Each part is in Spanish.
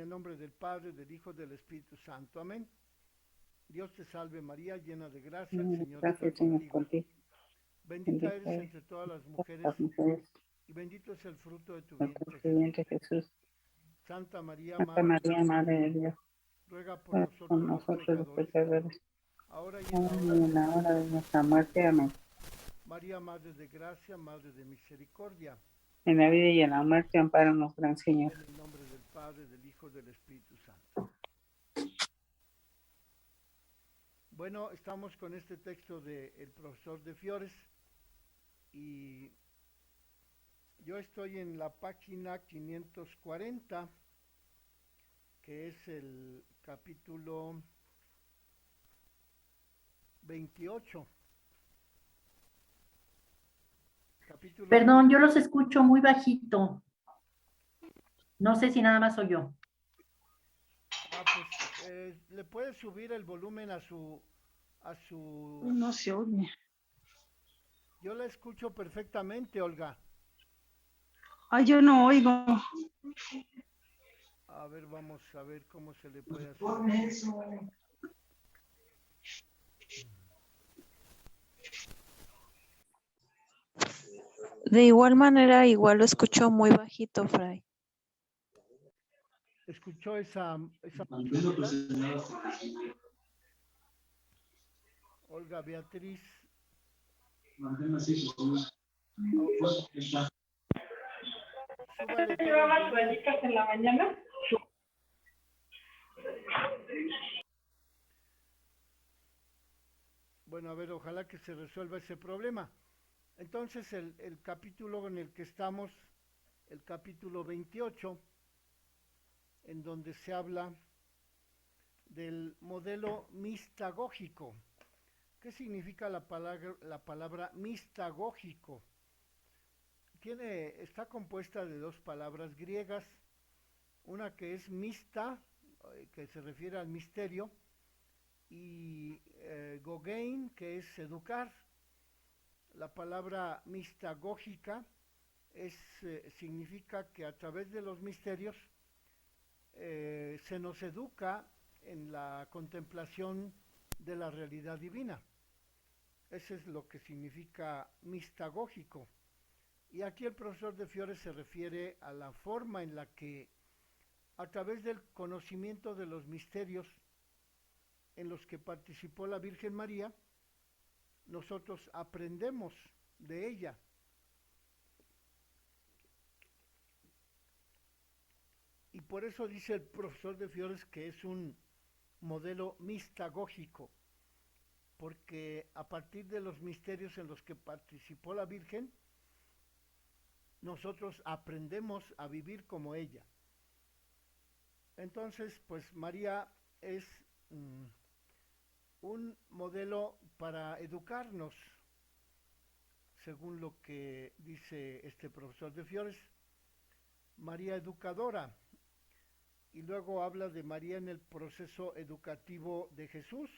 el nombre del Padre, del Hijo, del Espíritu Santo. Amén. Dios te salve María, llena de gracia, el Señor está Gracias, Señor, contigo. contigo. Bendita Bendita eres es entre todas las todas mujeres las mujeres, y bendito es el fruto de tu nuestro vientre, Jesús. Presidente Jesús. Santa María, Santa Madre de María, Dios, Madre de Dios, ruega por ruega por nosotros los nosotros los pecadores, pecadores, ahora y en la ahora hora y de en la nuestra hora de muerte. nuestra muerte. Amén. María, Madre de Gracia, Madre de Misericordia, En la vida y en la muerte, ampáranos, Gran Señor. en el nombre del Padre, del Hijo, del Espíritu Santo. Bueno, estamos con este texto del profesor de Fiores y yo estoy en la página 540, que es el capítulo 28. Capítulo Perdón, yo los escucho muy bajito. No sé si nada más soy yo. Pues le puede subir el volumen a su. No se oye. Yo la escucho perfectamente, Olga. Ay, yo no oigo. A ver, vamos a ver cómo se le puede hacer aquí. De igual manera, igual lo escucho muy bajito, Fray. ¿Escuchó esa manera? Olga Beatriz. Súbale todo el volumen. En la mañana? Bueno, a ver, ojalá que se resuelva ese problema. Entonces, el capítulo en el que estamos, el capítulo 28, en donde se habla del modelo mistagógico. ¿Qué significa la palabra mistagógico? Está compuesta de dos palabras griegas, una que es mista, que se refiere al misterio, y gogein, que es educar. La palabra mistagógica significa que a través de los misterios se nos educa en la contemplación de la realidad divina. Eso es lo que significa mistagógico. Y aquí el profesor de Fiores se refiere a la forma en la que, a través del conocimiento de los misterios en los que participó la Virgen María, nosotros aprendemos de ella. Y por eso dice el profesor de Fiores que es un modelo mistagógico, porque a partir de los misterios en los que participó la Virgen, nosotros aprendemos a vivir como ella. Entonces, pues María es un modelo para educarnos, según lo que dice este profesor de Fiores. María educadora, y luego habla de María en el proceso educativo de Jesús,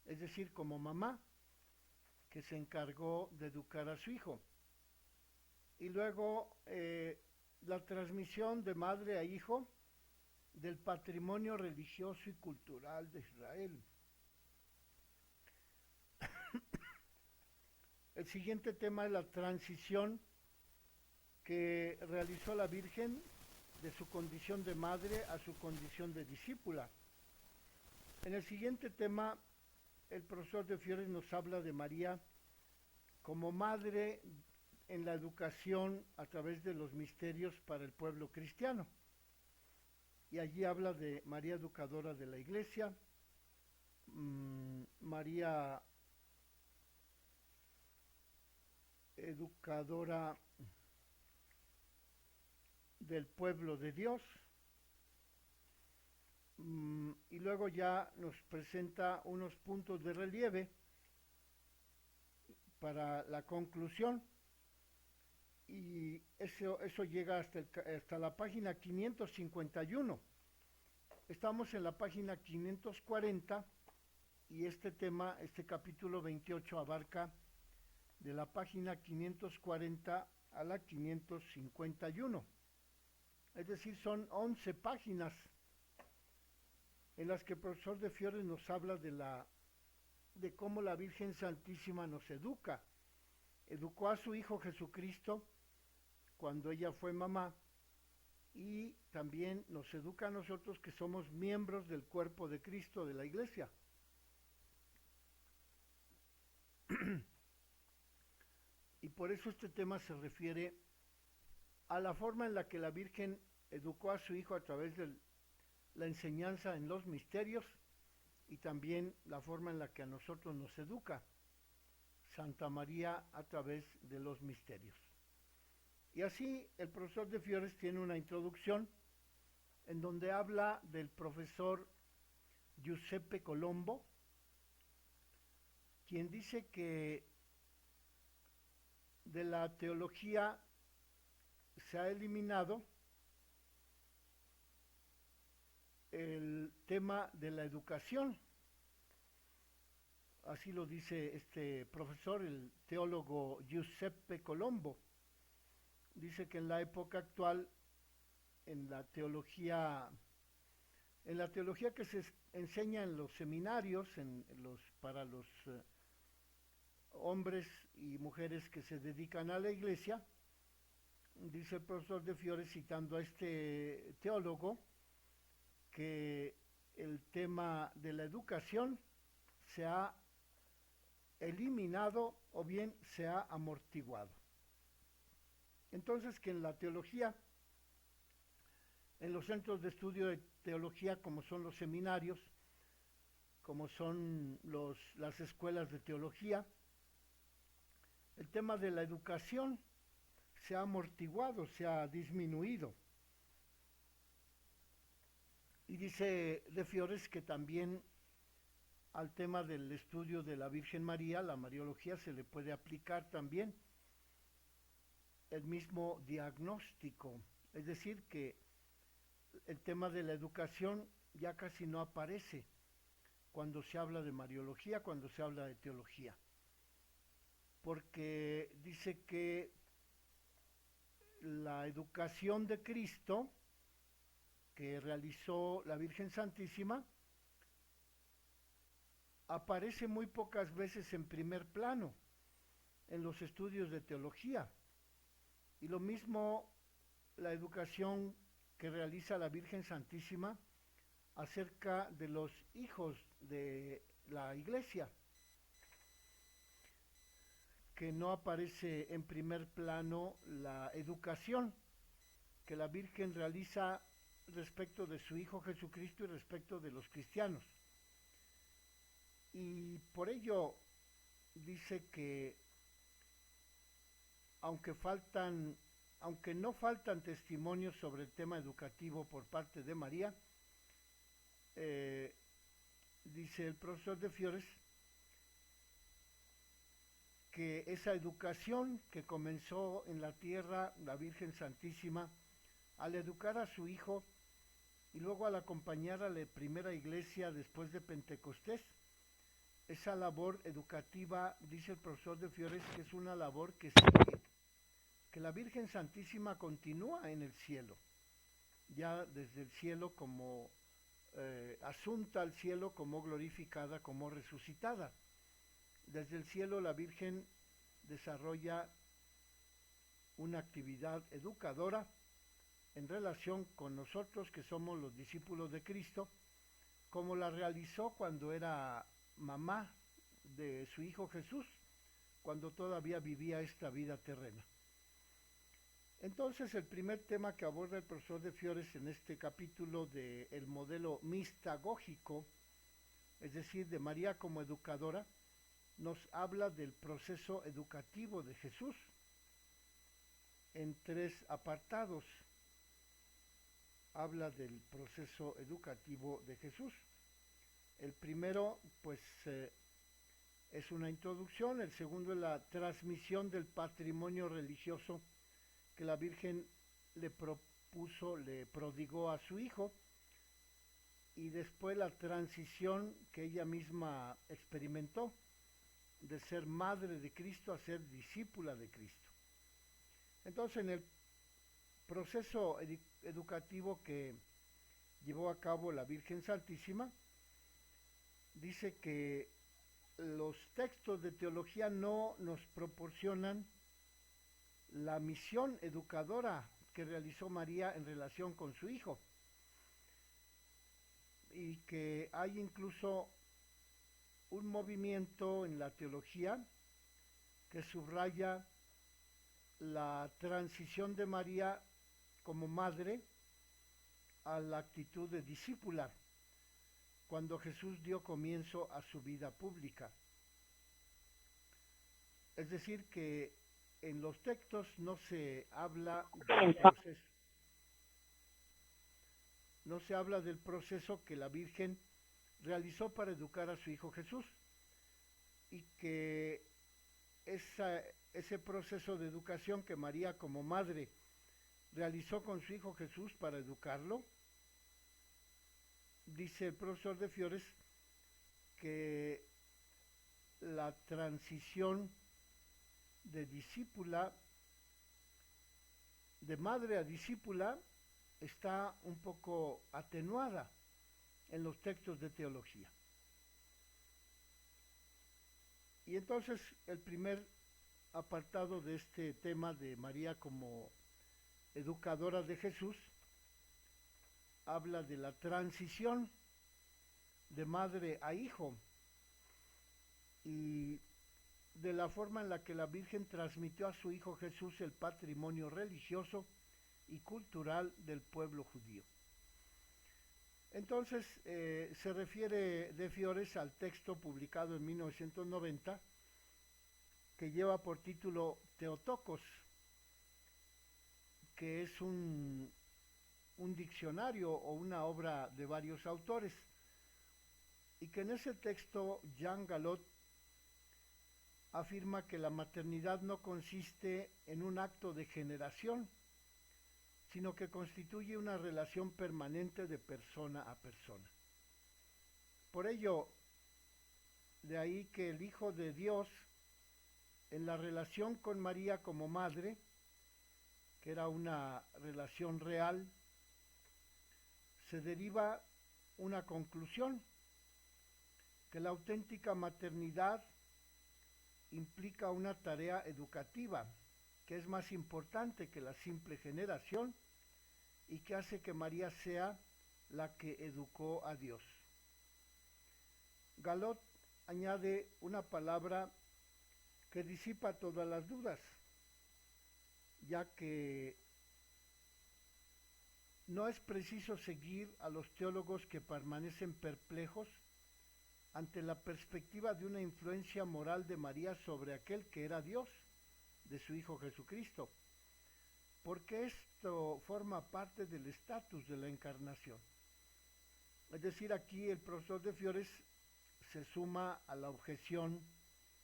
es decir, como mamá, que se encargó de educar a su hijo. Y luego la transmisión de madre a hijo del patrimonio religioso y cultural de Israel. El siguiente tema es la transición que realizó la Virgen de su condición de madre a su condición de discípula. En el siguiente tema, el profesor de Fiores nos habla de María como madre en la educación a través de los misterios para el pueblo cristiano. Y allí habla de María educadora de la iglesia, María educadora del pueblo de Dios, y luego ya nos presenta unos puntos de relieve para la conclusión, y eso llega hasta la página 551. Estamos en la página 540 y este capítulo 28 abarca de la página 540 a la 551. Es decir, son 11 páginas en las que el profesor de Fiores nos habla de cómo la Virgen Santísima nos educa. Educó a su Hijo Jesucristo cuando ella fue mamá y también nos educa a nosotros que somos miembros del cuerpo de Cristo, de la Iglesia. Y por eso este tema se refiere a la forma en la que la Virgen educó a su Hijo a través de la enseñanza en los misterios y también la forma en la que a nosotros nos educa Santa María a través de los misterios. Y así el profesor de Fiores tiene una introducción en donde habla del profesor Giuseppe Colombo, quien dice que de la teología se ha eliminado el tema de la educación. Así lo dice este profesor, el teólogo Giuseppe Colombo. Dice que en la época actual, en la teología que se enseña en los seminarios, para los hombres y mujeres que se dedican a la iglesia, dice el profesor de Fiores, citando a este teólogo, que el tema de la educación se ha eliminado o bien se ha amortiguado. Entonces, que en la teología, en los centros de estudio de teología, como son los seminarios, como son las escuelas de teología, el tema de la educación se ha amortiguado, se ha disminuido. Y dice de Fiores que también al tema del estudio de la Virgen María, la Mariología, se le puede aplicar también el mismo diagnóstico. Es decir, que el tema de la educación ya casi no aparece cuando se habla de Mariología, cuando se habla de teología. Porque dice que la educación de Cristo que realizó la Virgen Santísima aparece muy pocas veces en primer plano en los estudios de teología. Y lo mismo la educación que realiza la Virgen Santísima acerca de los hijos de la Iglesia, que no aparece en primer plano la educación que la Virgen realiza respecto de su Hijo Jesucristo y respecto de los cristianos. Y por ello dice que aunque no faltan testimonios sobre el tema educativo por parte de María, dice el profesor de Fiores que esa educación que comenzó en la tierra la Virgen Santísima al educar a su Hijo y luego al acompañar a la primera iglesia después de Pentecostés, esa labor educativa, dice el profesor de Fiores, que es una labor que sigue, que la Virgen Santísima continúa en el cielo, ya desde el cielo como asunta al cielo, como glorificada, como resucitada. Desde el cielo la Virgen desarrolla una actividad educadora en relación con nosotros que somos los discípulos de Cristo, como la realizó cuando era mamá de su Hijo Jesús, cuando todavía vivía esta vida terrena. Entonces, el primer tema que aborda el profesor de Fiores en este capítulo del modelo mistagógico, es decir, de María como educadora, nos habla del proceso educativo de Jesús en tres apartados. Habla del proceso educativo de Jesús. El primero, pues, es una introducción. El segundo es la transmisión del patrimonio religioso que la Virgen le prodigó a su Hijo. Y después la transición que ella misma experimentó de ser madre de Cristo a ser discípula de Cristo. Entonces, en el proceso educativo que llevó a cabo la Virgen Santísima, dice que los textos de teología no nos proporcionan la misión educadora que realizó María en relación con su hijo, y que hay incluso un movimiento en la teología que subraya la transición de María como madre a la actitud de discípula cuando Jesús dio comienzo a su vida pública. Es decir, que en los textos no se habla del proceso, no se habla del proceso que la Virgen realizó para educar a su hijo Jesús, y que ese proceso de educación que María como madre realizó con su hijo Jesús para educarlo, dice el profesor de Fiores que la transición de discípula, de madre a discípula, está un poco atenuada en los textos de teología. Y entonces el primer apartado de este tema de María como educadora de Jesús habla de la transición de madre a hijo y de la forma en la que la Virgen transmitió a su hijo Jesús el patrimonio religioso y cultural del pueblo judío. Entonces se refiere de Fiores al texto publicado en 1990 que lleva por título Teotocos, que es un diccionario o una obra de varios autores, y que en ese texto Jean Galot afirma que la maternidad no consiste en un acto de generación, sino que constituye una relación permanente de persona a persona. Por ello, de ahí que el Hijo de Dios, en la relación con María como madre, que era una relación real, se deriva una conclusión, que la auténtica maternidad implica una tarea educativa, que es más importante que la simple generación y que hace que María sea la que educó a Dios. Galot añade una palabra que disipa todas las dudas, ya que no es preciso seguir a los teólogos que permanecen perplejos ante la perspectiva de una influencia moral de María sobre aquel que era Dios, de su Hijo Jesucristo, porque esto forma parte del estatus de la encarnación. Es decir, aquí el profesor de Fiores se suma a la objeción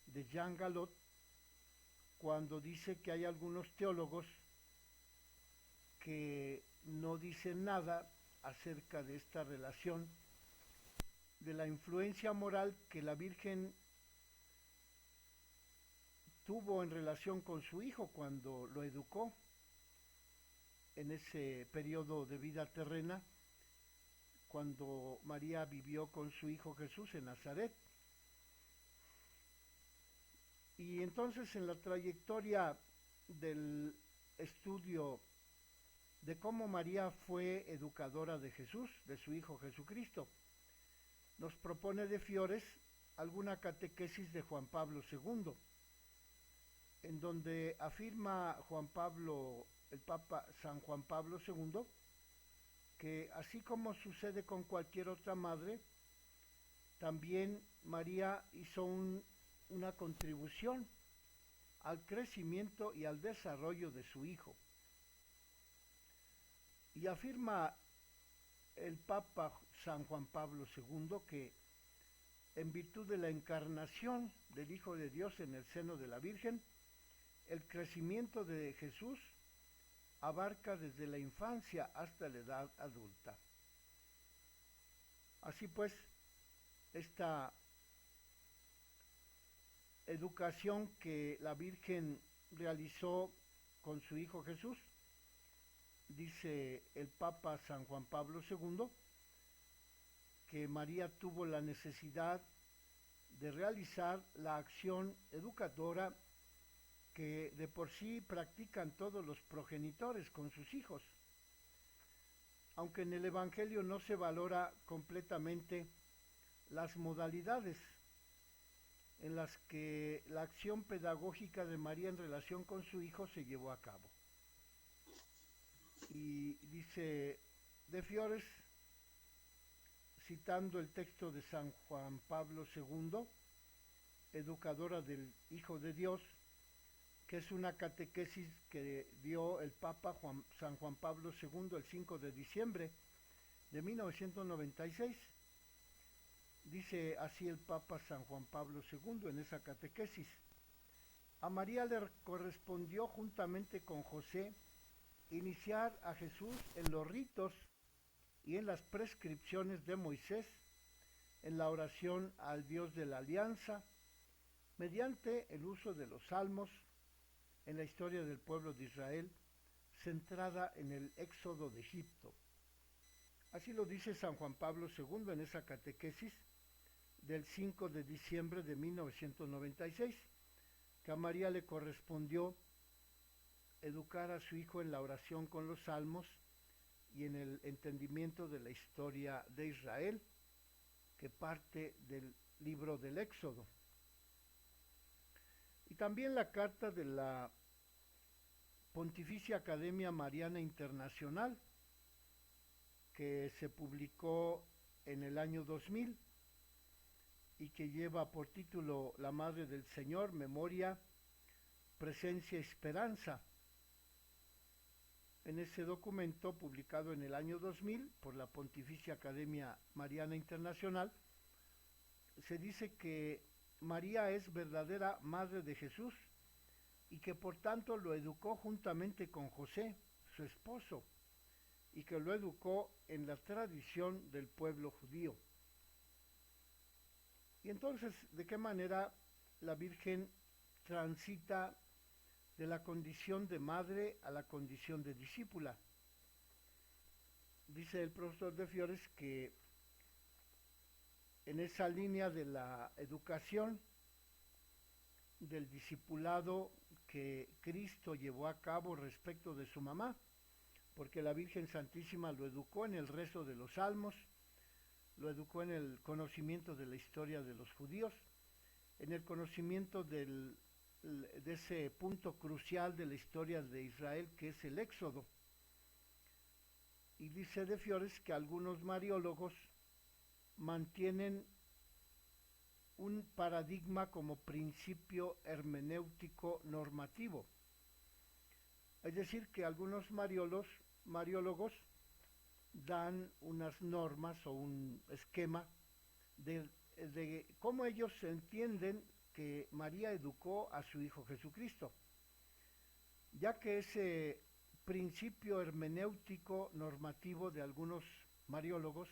de Jean Galot cuando dice que hay algunos teólogos que no dicen nada acerca de esta relación, de la influencia moral que la Virgen tuvo en relación con su hijo cuando lo educó en ese periodo de vida terrena, cuando María vivió con su hijo Jesús en Nazaret. Y entonces en la trayectoria del estudio de cómo María fue educadora de Jesús, de su hijo Jesucristo, nos propone de Fiores alguna catequesis de Juan Pablo II, en donde afirma el Papa San Juan Pablo II, que así como sucede con cualquier otra madre, también María hizo una contribución al crecimiento y al desarrollo de su hijo. Y afirma el Papa San Juan Pablo II que en virtud de la encarnación del Hijo de Dios en el seno de la Virgen, el crecimiento de Jesús abarca desde la infancia hasta la edad adulta. Así pues, esta educación que la Virgen realizó con su Hijo Jesús, dice el Papa San Juan Pablo II, que María tuvo la necesidad de realizar la acción educadora que de por sí practican todos los progenitores con sus hijos. Aunque en el Evangelio no se valora completamente las modalidades en las que la acción pedagógica de María en relación con su hijo se llevó a cabo. Y dice de Fiores, citando el texto de San Juan Pablo II, educadora del Hijo de Dios, que es una catequesis que dio el Papa San Juan Pablo II el 5 de diciembre de 1996. Dice así el Papa San Juan Pablo II en esa catequesis: a María le correspondió juntamente con José iniciar a Jesús en los ritos y en las prescripciones de Moisés, en la oración al Dios de la alianza, mediante el uso de los salmos, en la historia del pueblo de Israel, centrada en el éxodo de Egipto. Así lo dice San Juan Pablo II en esa catequesis del 5 de diciembre de 1996, que a María le correspondió educar a su hijo en la oración con los salmos y en el entendimiento de la historia de Israel, que parte del libro del Éxodo. Y también la carta de la Pontificia Academia Mariana Internacional, que se publicó en el año 2000 y que lleva por título La Madre del Señor, Memoria, Presencia, Esperanza. En ese documento, publicado en el año 2000 por la Pontificia Academia Mariana Internacional, se dice que María es verdadera Madre de Jesús y que por tanto lo educó juntamente con José, su esposo, y que lo educó en la tradición del pueblo judío. Y entonces, ¿de qué manera la Virgen transita de la condición de madre a la condición de discípula? Dice el profesor de Fiores que en esa línea de la educación, del discipulado que Cristo llevó a cabo respecto de su mamá, porque la Virgen Santísima lo educó en el rezo de los salmos, lo educó en el conocimiento de la historia de los judíos, en el conocimiento de ese punto crucial de la historia de Israel, que es el Éxodo. Y dice de Fiores que algunos mariólogos mantienen un paradigma como principio hermenéutico normativo. Es decir, que algunos mariólogos dan unas normas o un esquema de cómo ellos entienden que María educó a su Hijo Jesucristo, ya que ese principio hermenéutico normativo de algunos mariólogos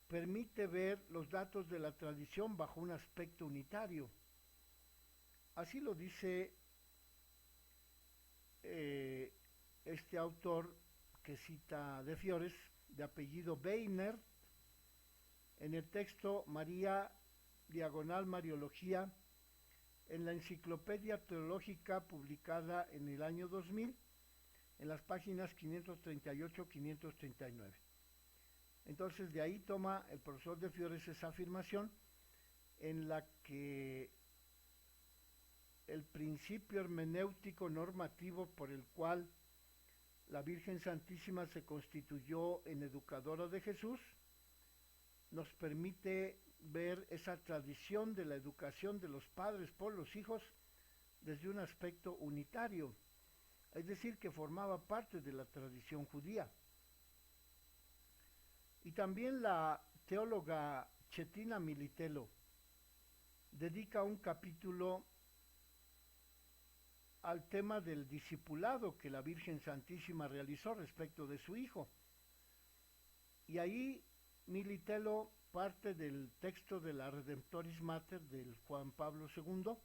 permite ver los datos de la tradición bajo un aspecto unitario. Así lo dice este autor que cita de Fiores, de apellido Weiner, en el texto María, diagonal Mariología, en la Enciclopedia Teológica publicada en el año 2000, en las páginas 538-539. Entonces de ahí toma el profesor de Fiores esa afirmación en la que el principio hermenéutico normativo por el cual la Virgen Santísima se constituyó en educadora de Jesús nos permite ver esa tradición de la educación de los padres por los hijos desde un aspecto unitario, es decir, que formaba parte de la tradición judía. Y también la teóloga Chetina Militello dedica un capítulo al tema del discipulado que la Virgen Santísima realizó respecto de su hijo. Y ahí Militello parte del texto de la Redemptoris Mater del Juan Pablo II,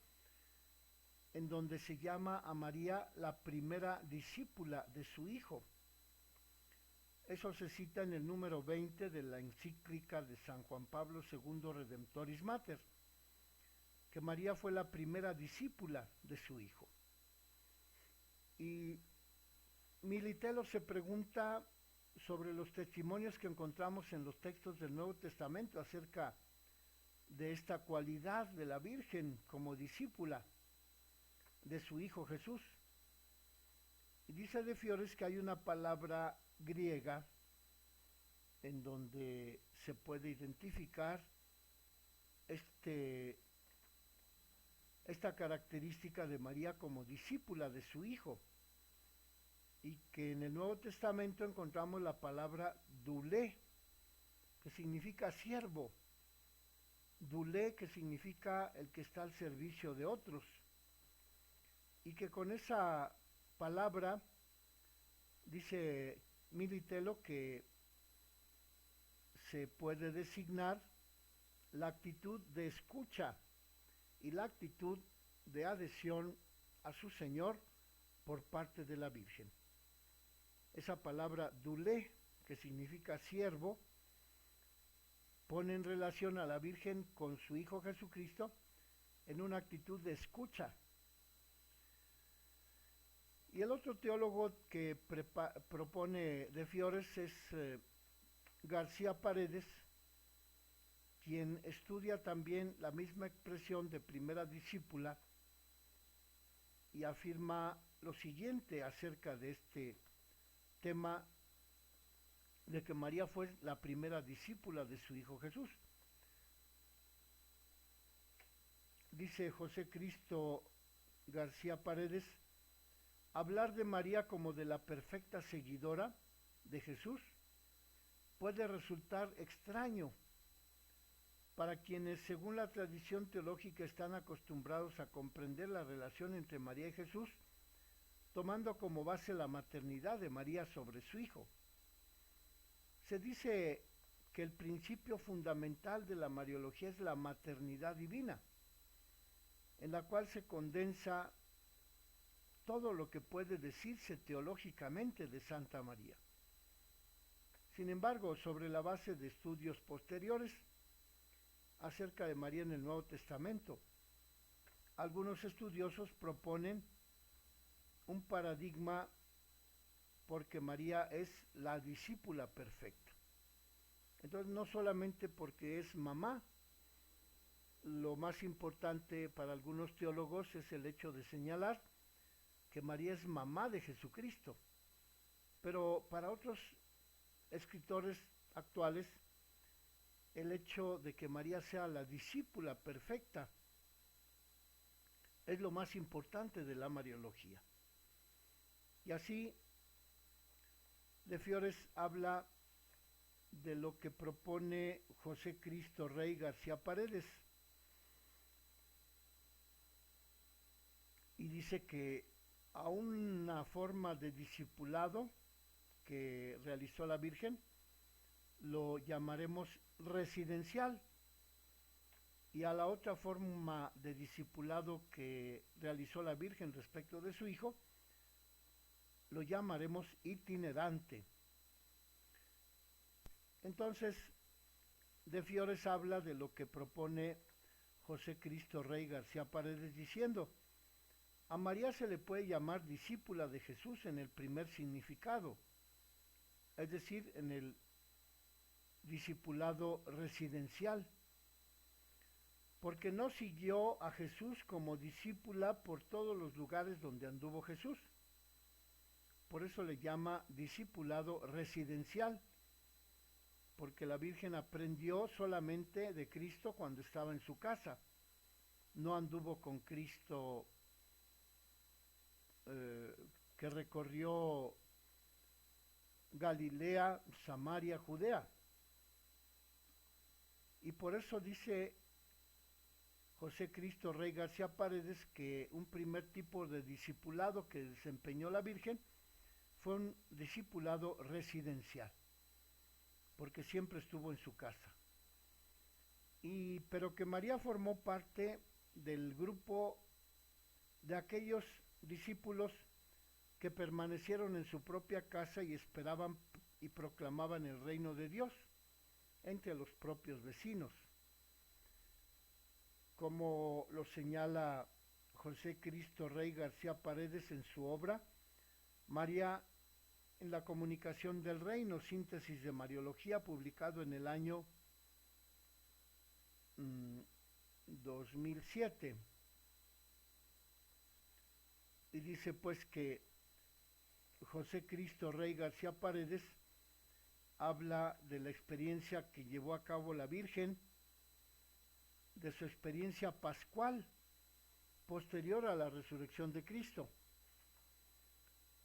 en donde se llama a María la primera discípula de su hijo. Eso se cita en el número 20 de la encíclica de San Juan Pablo II Redemptoris Mater, que María fue la primera discípula de su hijo. Y Militelo se pregunta sobre los testimonios que encontramos en los textos del Nuevo Testamento acerca de esta cualidad de la Virgen como discípula de su hijo Jesús. Y dice de Fiores que hay una palabra griega en donde se puede identificar esta característica de María como discípula de su hijo, y que en el Nuevo Testamento encontramos la palabra doulé, que significa siervo, doulé, que significa el que está al servicio de otros, y que con esa palabra dice Militelo que se puede designar la actitud de escucha y la actitud de adhesión a su Señor por parte de la Virgen. Esa palabra doulé, que significa siervo, pone en relación a la Virgen con su Hijo Jesucristo en una actitud de escucha. Y el otro teólogo que propone de Fiores es García Paredes, quien estudia también la misma expresión de primera discípula y afirma lo siguiente acerca de este tema de que María fue la primera discípula de su Hijo Jesús. Dice José Cristo García Paredes: hablar de María como de la perfecta seguidora de Jesús puede resultar extraño para quienes, según la tradición teológica, están acostumbrados a comprender la relación entre María y Jesús, tomando como base la maternidad de María sobre su Hijo. Se dice que el principio fundamental de la Mariología es la maternidad divina, en la cual se condensa todo lo que puede decirse teológicamente de Santa María. Sin embargo, sobre la base de estudios posteriores acerca de María en el Nuevo Testamento, algunos estudiosos proponen un paradigma porque María es la discípula perfecta. Entonces, no solamente porque es mamá, lo más importante para algunos teólogos es el hecho de señalar que María es mamá de Jesucristo, pero para otros escritores actuales, el hecho de que María sea la discípula perfecta es lo más importante de la Mariología. Y así, de Fiores habla de lo que propone José Cristo Rey García Paredes, y dice que a una forma de discipulado que realizó la Virgen lo llamaremos residencial, y a la otra forma de discipulado que realizó la Virgen respecto de su Hijo lo llamaremos itinerante. Entonces, de Fiores habla de lo que propone José Cristo Rey García Paredes, diciendo: a María se le puede llamar discípula de Jesús en el primer significado, es decir, en el discipulado residencial, porque no siguió a Jesús como discípula por todos los lugares donde anduvo Jesús. Por eso le llama discipulado residencial, porque la Virgen aprendió solamente de Cristo cuando estaba en su casa. No anduvo con Cristo que recorrió Galilea, Samaria, Judea. Y por eso dice José Cristo Rey García Paredes que un primer tipo de discipulado que desempeñó la Virgen fue un discipulado residencial, porque siempre estuvo en su casa. Pero que María formó parte del grupo de aquellos discípulos que permanecieron en su propia casa y esperaban y proclamaban el reino de Dios entre los propios vecinos. Como lo señala José Cristo Rey García Paredes en su obra María en la comunicación del reino, síntesis de Mariología, publicado en el año 2007. Y dice pues que José Cristo Rey García Paredes habla de la experiencia que llevó a cabo la Virgen, de su experiencia pascual posterior a la resurrección de Cristo.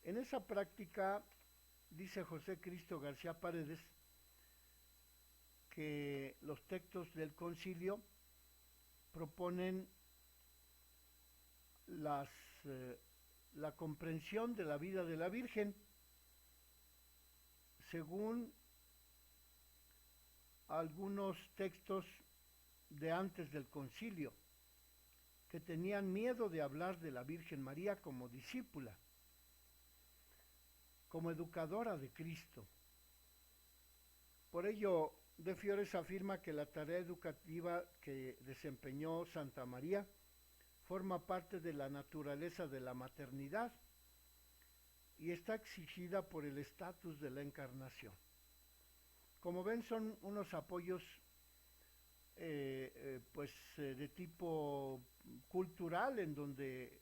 En esa práctica, dice José Cristo García Paredes, que los textos del concilio proponen la comprensión de la vida de la Virgen según algunos textos de antes del concilio, que tenían miedo de hablar de la Virgen María como discípula, como educadora de Cristo. Por ello, De Fiores afirma que la tarea educativa que desempeñó Santa María forma parte de la naturaleza de la maternidad y está exigida por el estatus de la encarnación. Como ven, son unos apoyos de tipo cultural, en donde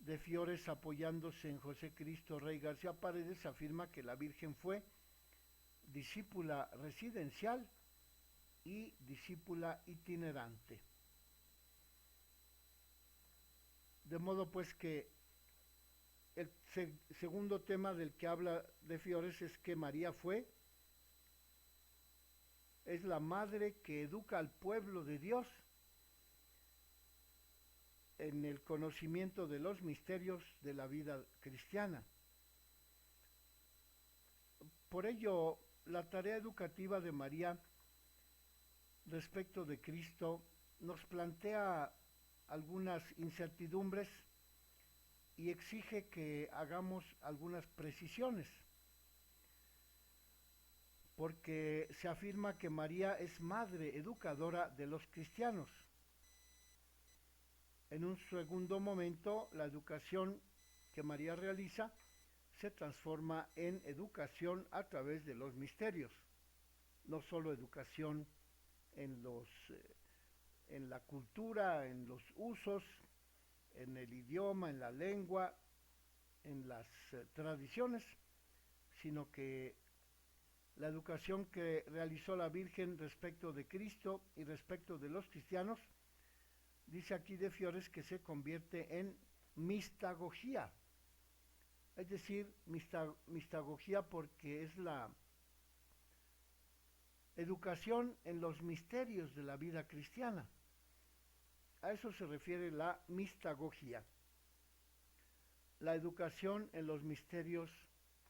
De Fiores, apoyándose en José Cristo Rey García Paredes, afirma que la Virgen fue discípula residencial y discípula itinerante. De modo pues que el segundo tema del que habla De Fiores es que María es la madre que educa al pueblo de Dios en el conocimiento de los misterios de la vida cristiana. Por ello, la tarea educativa de María respecto de Cristo nos plantea algunas incertidumbres y exige que hagamos algunas precisiones, porque se afirma que María es madre educadora de los cristianos. En un segundo momento, la educación que María realiza se transforma en educación a través de los misterios, no solo educación en la cultura, en los usos, en el idioma, en la lengua, en las tradiciones, sino que la educación que realizó la Virgen respecto de Cristo y respecto de los cristianos, dice aquí De Fiores que se convierte en mistagogía, es decir, mistagogía porque es la educación en los misterios de la vida cristiana. A eso se refiere la mistagogía, la educación en los misterios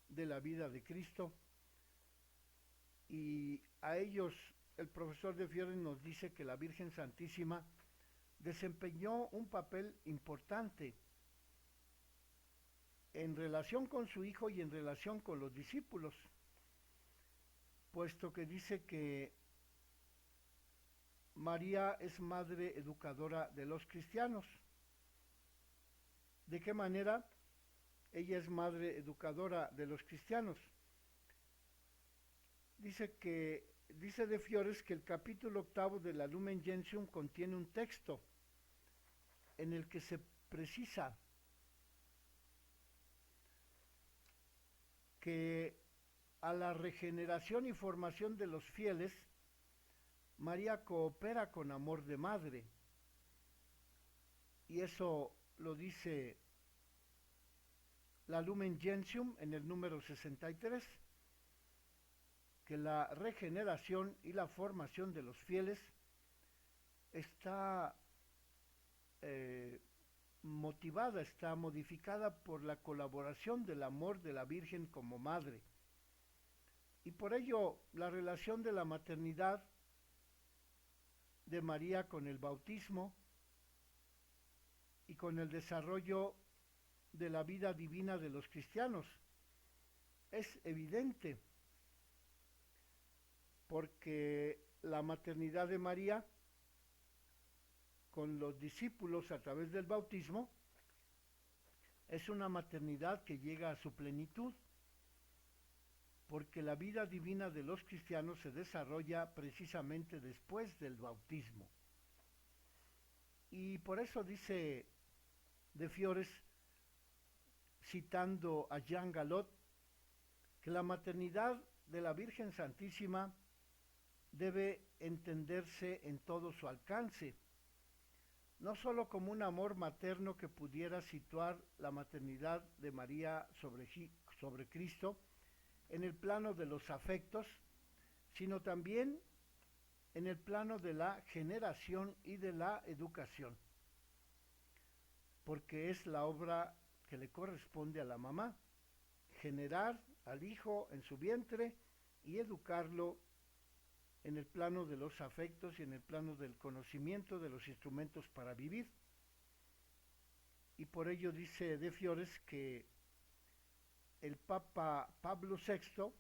de la vida de Cristo, y a ellos el profesor De Fiores nos dice que la Virgen Santísima desempeñó un papel importante en relación con su hijo y en relación con los discípulos, puesto que dice que María es madre educadora de los cristianos. ¿De qué manera ella es madre educadora de los cristianos? Dice De Fiores que el capítulo 8 de la Lumen Gentium contiene un texto en el que se precisa que a la regeneración y formación de los fieles, María coopera con amor de madre. Y eso lo dice la Lumen Gentium en el número 63, que la regeneración y la formación de los fieles está motivada, está modificada por la colaboración del amor de la Virgen como madre. Y por ello la relación de la maternidad de María con el bautismo y con el desarrollo de la vida divina de los cristianos es evidente, porque la maternidad de María con los discípulos a través del bautismo es una maternidad que llega a su plenitud, porque la vida divina de los cristianos se desarrolla precisamente después del bautismo. Y por eso dice de Fiores, citando a Jean Galot, que la maternidad de la Virgen Santísima debe entenderse en todo su alcance, no sólo como un amor materno que pudiera situar la maternidad de María sobre Cristo en el plano de los afectos, sino también en el plano de la generación y de la educación, porque es la obra que le corresponde a la mamá, generar al hijo en su vientre y educarlo en el plano de los afectos y en el plano del conocimiento de los instrumentos para vivir. Y por ello dice de Fiores que el Papa Pablo VI,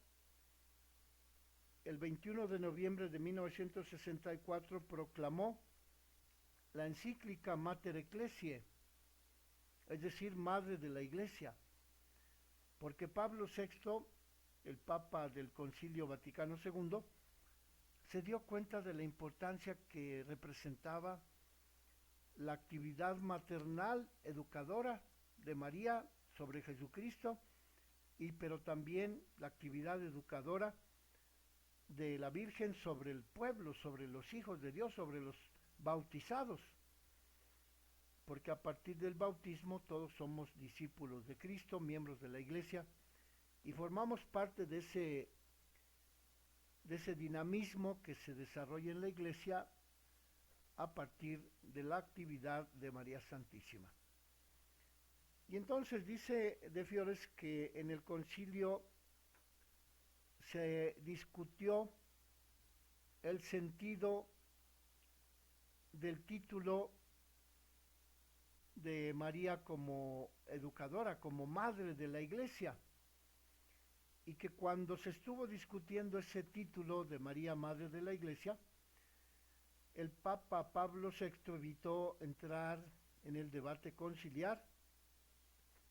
el 21 de noviembre de 1964, proclamó la encíclica Mater Ecclesiae, es decir, Madre de la Iglesia, porque Pablo VI, el Papa del Concilio Vaticano II, se dio cuenta de la importancia que representaba la actividad maternal educadora de María sobre Jesucristo, pero también la actividad educadora de la Virgen sobre el pueblo, sobre los hijos de Dios, sobre los bautizados, porque a partir del bautismo todos somos discípulos de Cristo, miembros de la Iglesia, y formamos parte de ese dinamismo que se desarrolla en la Iglesia a partir de la actividad de María Santísima. Y entonces dice de Fiores que en el concilio se discutió el sentido del título de María como educadora, como madre de la Iglesia, y que cuando se estuvo discutiendo ese título de María Madre de la Iglesia, el Papa Pablo VI evitó entrar en el debate conciliar,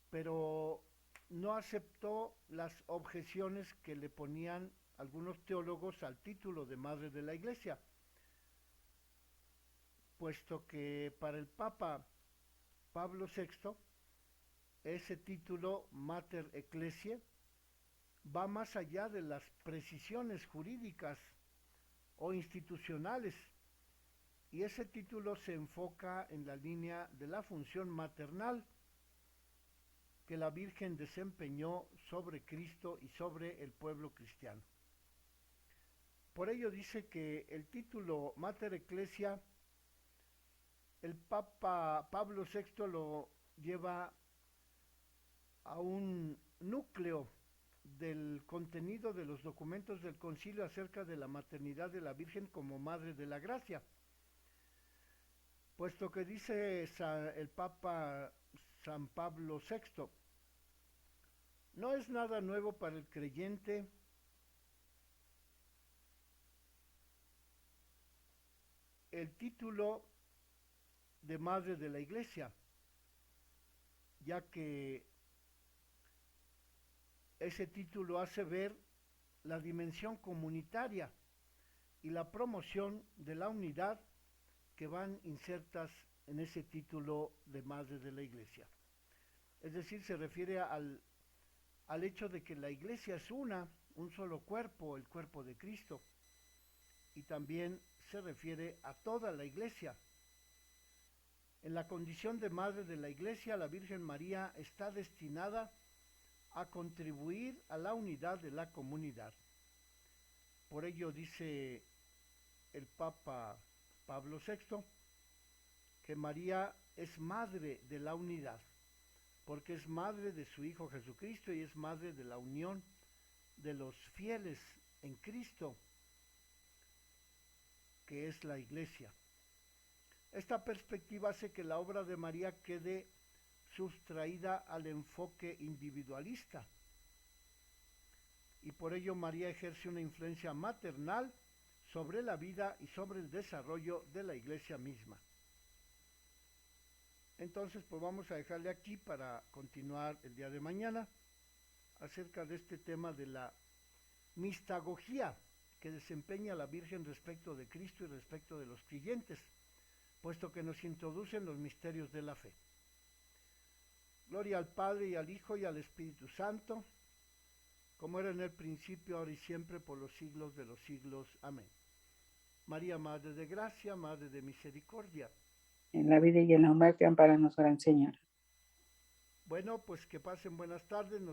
pero no aceptó las objeciones que le ponían algunos teólogos al título de Madre de la Iglesia, puesto que para el Papa Pablo VI ese título Mater Ecclesiae va más allá de las precisiones jurídicas o institucionales, y ese título se enfoca en la línea de la función maternal que la Virgen desempeñó sobre Cristo y sobre el pueblo cristiano. Por ello dice que el título Mater Ecclesia, el Papa Pablo VI lo lleva a un núcleo del contenido de los documentos del concilio acerca de la maternidad de la Virgen como Madre de la Gracia, puesto que dice el Papa San Pablo VI, no es nada nuevo para el creyente el título de Madre de la Iglesia, ya que ese título hace ver la dimensión comunitaria y la promoción de la unidad que van insertas en ese título de Madre de la Iglesia. Es decir, se refiere al hecho de que la Iglesia es un solo cuerpo, el cuerpo de Cristo, y también se refiere a toda la Iglesia. En la condición de Madre de la Iglesia, la Virgen María está destinada a contribuir a la unidad de la comunidad. Por ello dice el Papa Pablo VI que María es madre de la unidad, porque es madre de su Hijo Jesucristo y es madre de la unión de los fieles en Cristo, que es la Iglesia. Esta perspectiva hace que la obra de María quede sustraída al enfoque individualista, por ello María ejerce una influencia maternal sobre la vida y sobre el desarrollo de la iglesia misma. Entonces, pues vamos a dejarle aquí para continuar el día de mañana acerca de este tema de la mistagogía que desempeña la Virgen respecto de Cristo y respecto de los creyentes, puesto que nos introducen los misterios de la fe. Gloria al Padre y al Hijo y al Espíritu Santo, como era en el principio, ahora y siempre, por los siglos de los siglos. Amén. María, Madre de Gracia, Madre de Misericordia. En la vida y en la muerte, ampáranos, Gran Señora. Bueno, pues que pasen buenas tardes.